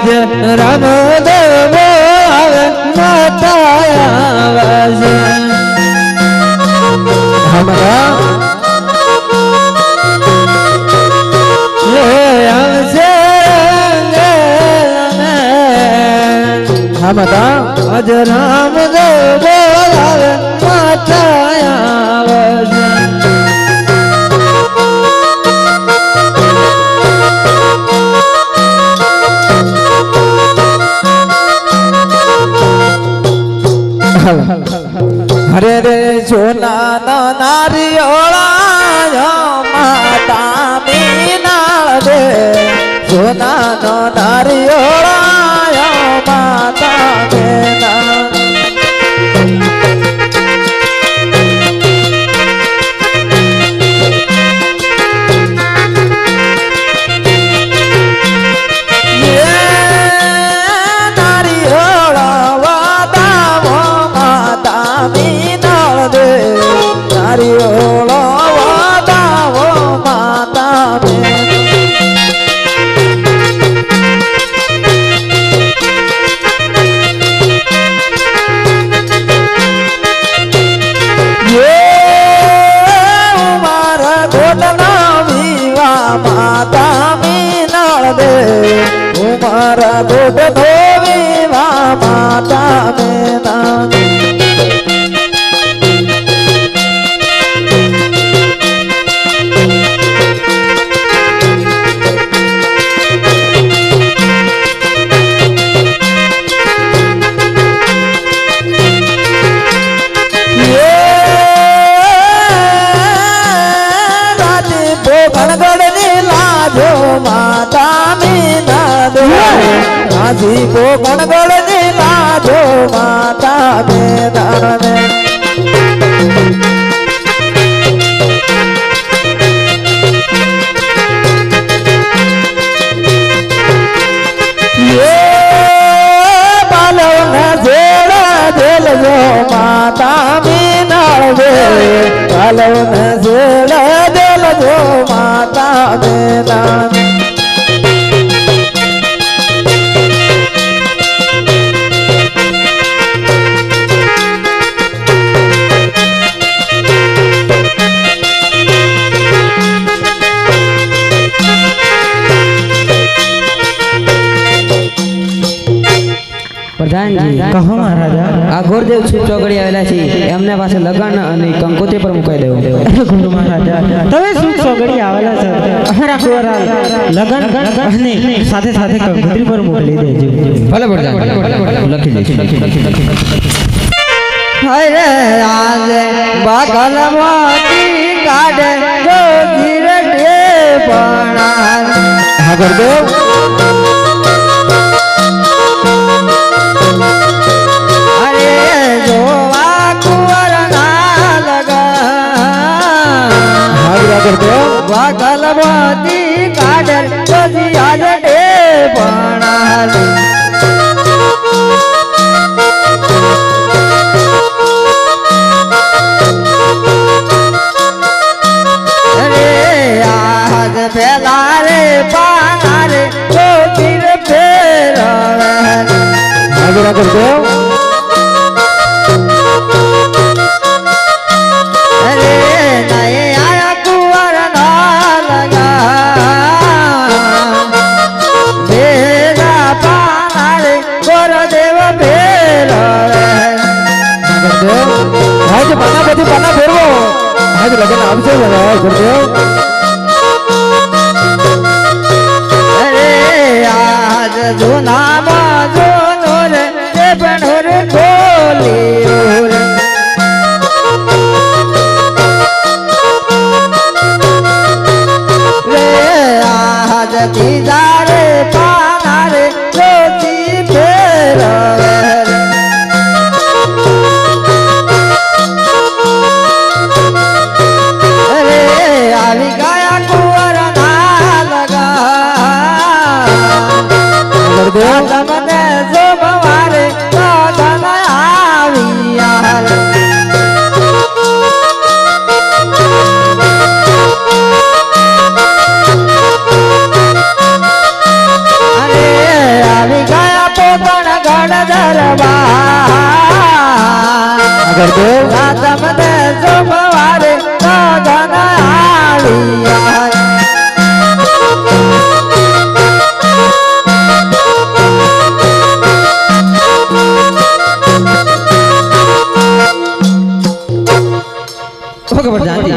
આજ રામદેવ આવે માતા આવે હમરા લે આવશે હમરા આજ રામદેવ આવે માતા આવે હરે રે સોના નો નારિયોળા માતા મીનાળ રે સોના નો નારિયોળા માતા મીનાળ મારા ગોટ ધોવી માતા મેના રાજી કો ગણગણ ની લાજો માતા બેદાને યે બાલવના જેલા જેલજો માતા મીનાળ વે બાલવના જેલા જેલજો માતા બેદાને પ્રધાનજી કહો મહારાજા આ ગોરદેવ છૂપ ચોકડી આવેલા છે એમના પાસે લગન અને કંકોત્રી પર મુકાઈ દેવું ગુરુ મહારાજા તમે શું ચોકડી આવેલા છે અમારા કોરા લગન અને સાથે સાથે કંકોત્રી પર મોકલી દેજો ભલે પ્રધાન લખી દઈશું હરે આજે બાગલમાંથી કાઢે જો ધીરડે પણ હા ગુરુદેવ વાગલવાતી કાઢર પછી આજે પણ અરે આજ પેલા રે પાના રે ચોકીર ફેરવે હાજરા કરદેવ પાના ફેરવો આજ લગન આવશે ગુરુદેવ અરે આજ જૂનામાં જૂનો રે તે પણ રે ખોલી રે આજ ત્રીજા રે પાના રે ચોથી ફેરવે તમને જો મારે તો તમે આવ્યા અરે આવી કરજો સાતમ ને સોમવારે લગન આલિયા ખબર જાતી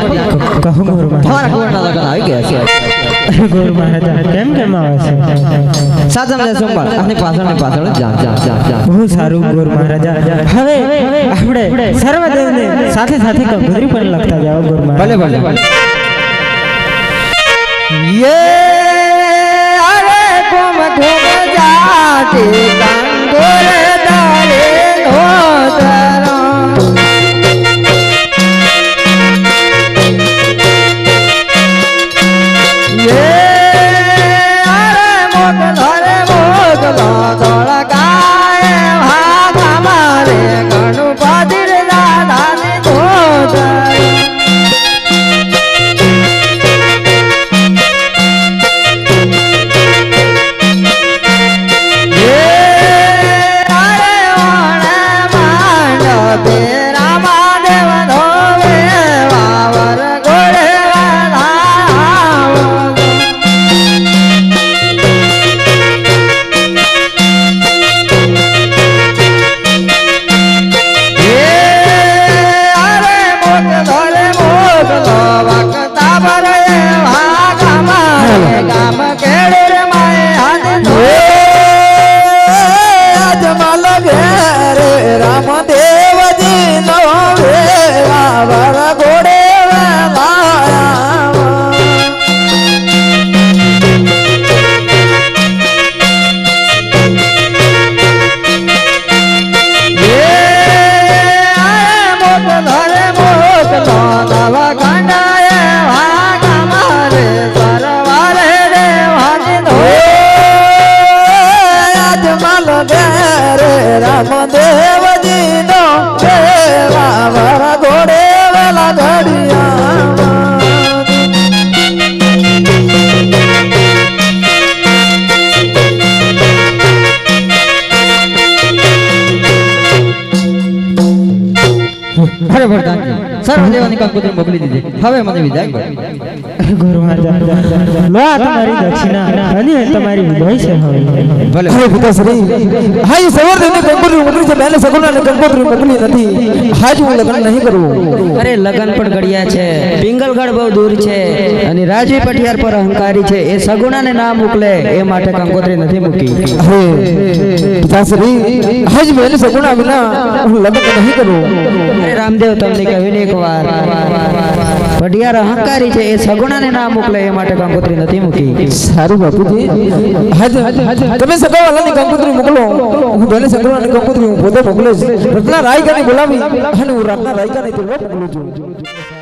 કહો ગુરુ તમારા મહારાજ કુંવરના લગન આવી ગયા છે ગુરુ મહારાજ કેમ આવે છે સાતમ ને સોમવાર અને પાછળ જા બહુ સારું ગુરુ મહારાજ હવે આપણે સર્વદેવને સાથે સાથે કંકોત્રી પણ લખતા જાઓ ગુરુ મહારાજ ભલે યે અરે કોમ ઘૂમ જાતી કંગોર દારે નોતરા સર્વદેવની કંકોત્રી મોકલી દીધી હવે મને વિદાય કરો ગુરુ મહારાજ લો આ તમારી દક્ષિણા અને તમારી વિદાય છે હવે ભલે હે પિતાશ્રી હાઈ સવર્ધને કંકોત્રી મોકલી છે બેને સગુણાને કંકોત્રી મોકલી નથી હાજ હું લગ્ન નહીં કરું અરે લગન પણ ઘડિયા છે પિંગલગઢ બહુ દૂર છે અને રાજવી પઠિયાર પર અહંકારી છે એ સગુણાને ના મોકલે એ માટે કંકોત્રી નથી મૂકી હે પિતાશ્રી હાજ બેને સગુણા વિના હું લગ્ન નહીં કરું અરે રામદેવ તમને કહ્યું ને એકવાર પઢિયાર અહંકારી છે એ સગુણાને ના મોકલે એ માટે કંકોત્રી નથી મૂકી સારું બાપુજી હાજ તમે સગાવાલાની કંકોત્રી મોકલો હું બેને સગુણાની કંકોત્રી હું પોતે મોકલીશ રત્ના રાયકાને બોલાવી અને હું રત્ના રાયકાને તો મોકલું છું